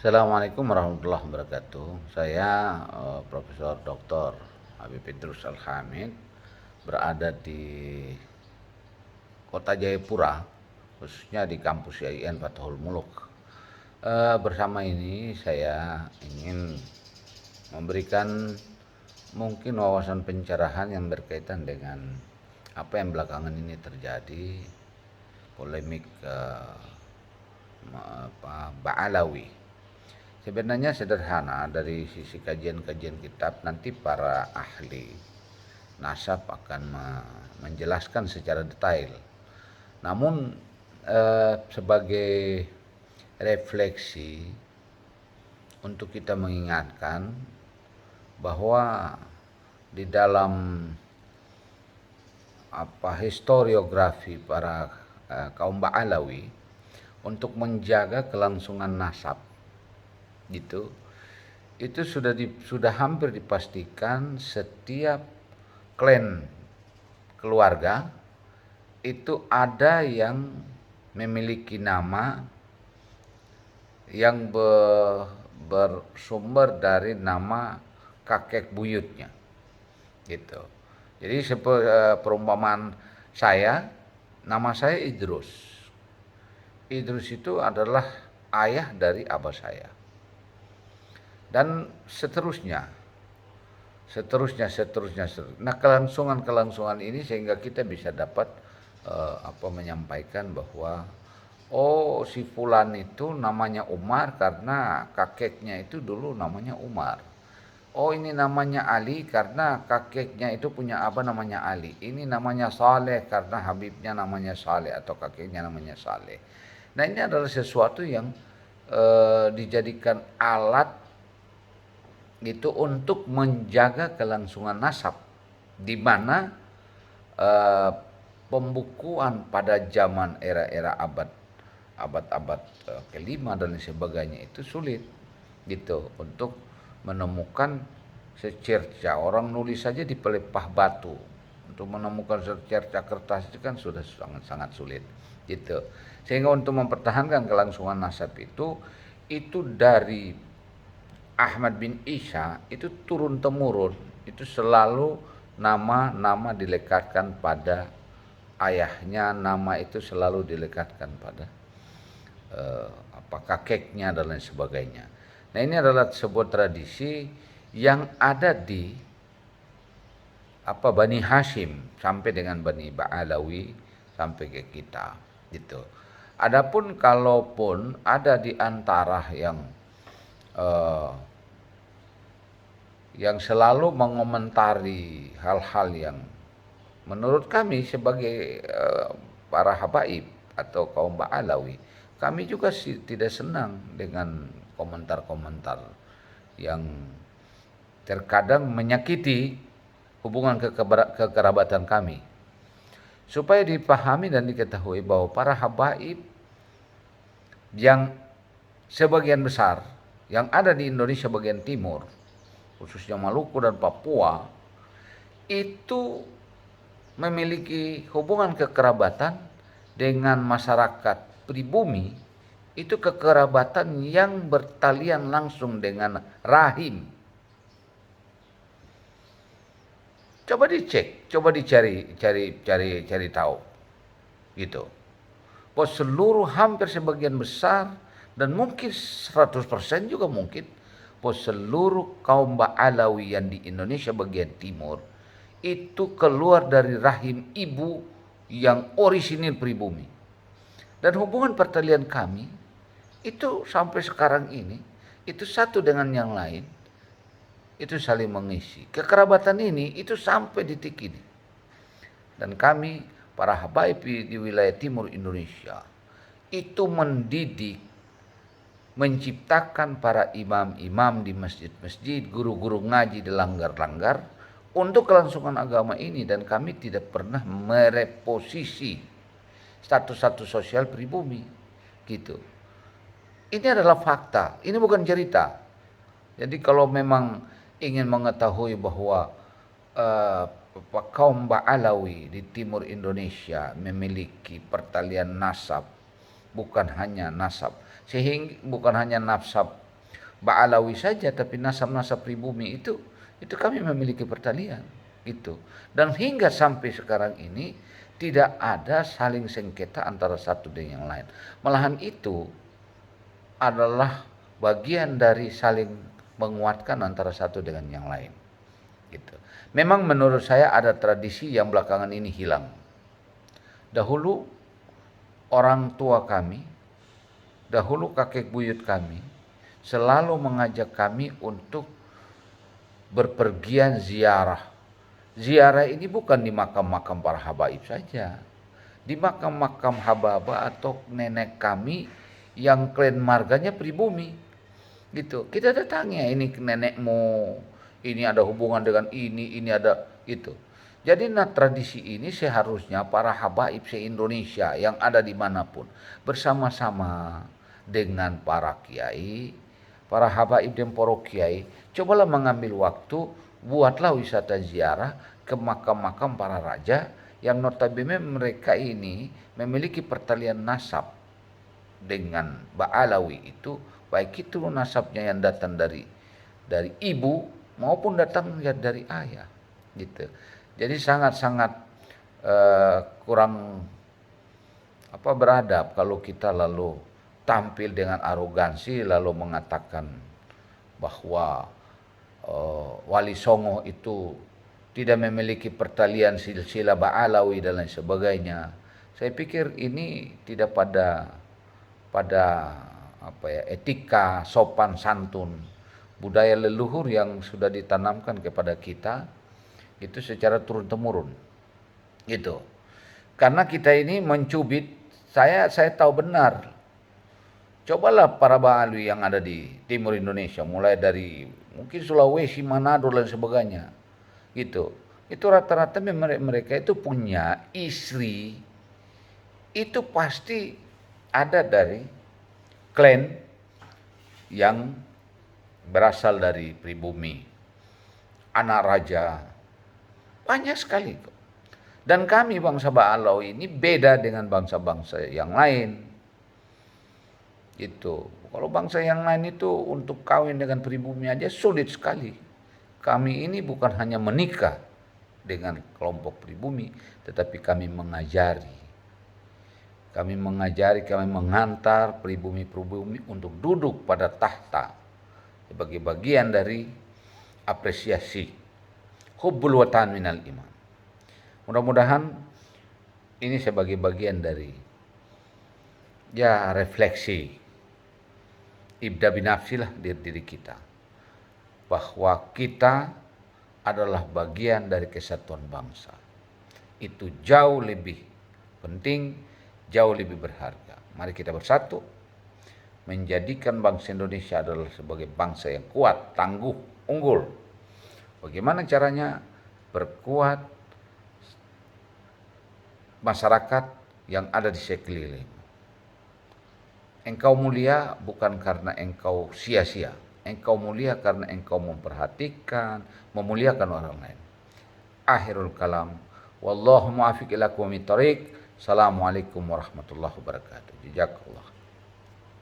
Assalamualaikum warahmatullahi wabarakatuh. Saya Profesor Dr. Habib Idrus Al-Hamid berada di Kota Jayapura, khususnya di kampus IAIN Fathul Muluk. Bersama ini saya ingin memberikan mungkin wawasan pencerahan yang berkaitan dengan apa yang belakangan ini terjadi, polemik Ba'alawi. Sebenarnya sederhana dari sisi kajian-kajian kitab, nanti para ahli nasab akan menjelaskan secara detail. Namun sebagai refleksi untuk kita mengingatkan bahwa di dalam historiografi para kaum Ba'alawi untuk menjaga kelangsungan nasab itu sudah hampir dipastikan setiap klan keluarga itu ada yang memiliki nama yang bersumber dari nama kakek buyutnya gitu. Jadi perumpamaan nama saya Idrus. Idrus itu adalah ayah dari abah saya. Dan seterusnya. Nah, kelangsungan ini sehingga kita bisa dapat menyampaikan bahwa si fulan itu namanya Umar karena kakeknya itu dulu namanya Umar. Ini namanya Ali karena kakeknya itu punya abah namanya Ali. Ini namanya Saleh karena Habibnya namanya Saleh atau kakeknya namanya Saleh. Nah, ini adalah sesuatu yang dijadikan alat itu untuk menjaga kelangsungan nasab, di mana pembukuan pada zaman era-era abad kelima dan sebagainya itu sulit gitu untuk menemukan secerca. Orang nulis saja di pelepah batu, untuk menemukan secerca kertas itu kan sudah sangat sulit gitu. Sehingga untuk mempertahankan kelangsungan nasab itu dari Ahmad bin Isa itu turun temurun, itu selalu nama dilekatkan pada ayahnya, nama itu selalu dilekatkan pada kakeknya dan lain sebagainya. Nah, ini adalah sebuah tradisi yang ada di Bani Hashim sampai dengan Bani Ba'alawi sampai ke kita gitu. Adapun kalaupun ada di antara yang selalu mengomentari hal-hal yang menurut kami sebagai para habaib atau kaum Ba'alawi, kami juga tidak senang dengan komentar-komentar yang terkadang menyakiti hubungan kekerabatan kami. Supaya dipahami dan diketahui bahwa para habaib yang sebagian besar yang ada di Indonesia bagian timur, khususnya Maluku dan Papua, itu memiliki hubungan kekerabatan dengan masyarakat pribumi, itu kekerabatan yang bertalian langsung dengan rahim. Coba dicek, coba cari tahu gitu. Bahwa hampir sebagian besar dan mungkin 100% juga mungkin bahwa seluruh kaum Ba'alawi yang di Indonesia bagian timur itu keluar dari rahim ibu yang orisinil pribumi. Dan hubungan pertalian kami itu sampai sekarang ini itu satu dengan yang lain, itu saling mengisi. Kekerabatan ini itu sampai detik ini. Dan kami para habaib di wilayah timur Indonesia itu mendidik, menciptakan para imam-imam di masjid-masjid, guru-guru ngaji di langgar-langgar untuk kelangsungan agama ini. Dan kami tidak pernah mereposisi status sosial pribumi gitu. Ini adalah fakta, ini bukan cerita. Jadi kalau memang ingin mengetahui bahwa kaum Ba'alawi di timur Indonesia memiliki pertalian nasab, bukan hanya nasab Ba'alawi saja, tapi nasab-nasab pribumi itu kami memiliki pertalian gitu. Dan hingga sampai sekarang ini tidak ada saling sengketa antara satu dengan yang lain. Malahan itu adalah bagian dari saling menguatkan antara satu dengan yang lain. Gitu. Memang menurut saya ada tradisi yang belakangan ini hilang. Dahulu orang tua kami, dahulu kakek buyut kami selalu mengajak kami untuk berpergian ziarah. Ziarah ini bukan di makam-makam para habaib saja. Di makam-makam haba-haba atau nenek kami yang klan marganya pribumi. Gitu. Kita datangnya, ini nenekmu, ini ada hubungan dengan ini ada itu. Jadi tradisi ini seharusnya para habaib se-Indonesia yang ada dimanapun bersama-sama dengan para kiai, para habaib dan para kiai, cobalah mengambil waktu, buatlah wisata ziarah ke makam-makam para raja yang notabene mereka ini memiliki pertalian nasab dengan Ba'alawi itu, baik itu nasabnya yang datang dari ibu maupun datang dari ayah gitu. Jadi sangat-sangat kurang beradab kalau kita lalu tampil dengan arogansi lalu mengatakan bahwa Wali Songo itu tidak memiliki pertalian silsilah Ba'alawi dan lain sebagainya. Saya pikir ini tidak pada etika, sopan santun, budaya leluhur yang sudah ditanamkan kepada kita itu secara turun temurun gitu. Karena kita ini mencubit, saya tahu benar. Cobalah para Ba'alawi yang ada di timur Indonesia, mulai dari mungkin Sulawesi, Manado dan sebagainya gitu. Itu rata-rata mereka itu punya istri itu pasti ada dari klan yang berasal dari pribumi, anak raja, banyak sekali. Dan kami bangsa Ba'alawi ini beda dengan bangsa-bangsa yang lain. Itu. Kalau bangsa yang lain itu untuk kawin dengan pribumi aja sulit sekali. Kami ini bukan hanya menikah dengan kelompok pribumi, tetapi kami mengajari. Kami mengantar pribumi-pribumi untuk duduk pada tahta sebagai bagian dari apresiasi hubbul watan minal iman. Mudah-mudahan ini sebagai bagian dari refleksi ibda binafsi lah diri kita, bahwa kita adalah bagian dari kesatuan bangsa. Itu jauh lebih penting, jauh lebih berharga. Mari kita bersatu menjadikan bangsa Indonesia adalah sebagai bangsa yang kuat, tangguh, unggul. Bagaimana caranya? Berkuat masyarakat yang ada di sekeliling. Engkau mulia bukan karena engkau sia-sia. Engkau mulia karena engkau memperhatikan, memuliakan orang lain. Akhirul kalam. Wallahu muwaffiq ila aqwamit thoriq. Assalamualaikum warahmatullahi wabarakatuh. Jazakallah.